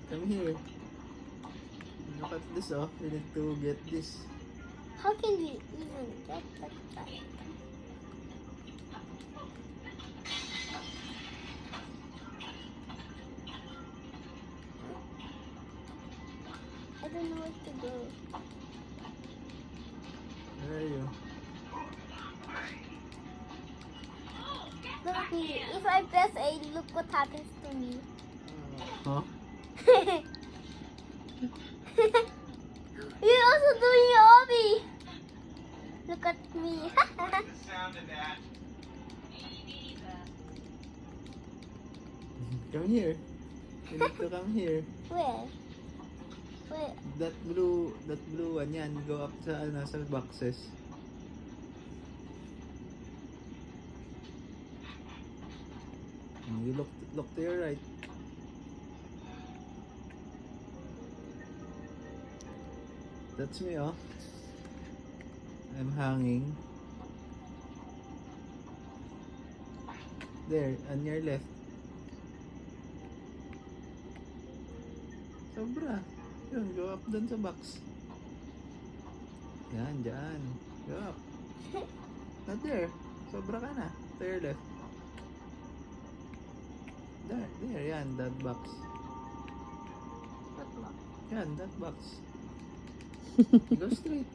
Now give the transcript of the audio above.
Come here. Look at this, oh. You need to get this. How can we even get like that? I don't know where to go. Where are you? Look at me. If I press A, look what happens to me. Huh? You're also doing your hobby. Look at me. The sound of that. Come here. You need to come here. Where? Where? That blue one yan. Go up sa, sa boxes. You look to your right. That's me, oh. I'm hanging. There, on your left. Sobra. Yun, go up dun sa box. Yan, dyan. Go up. Not there. Sobra ka na. To your left. There, yan, that box. What box? Yan, that box. Go straight.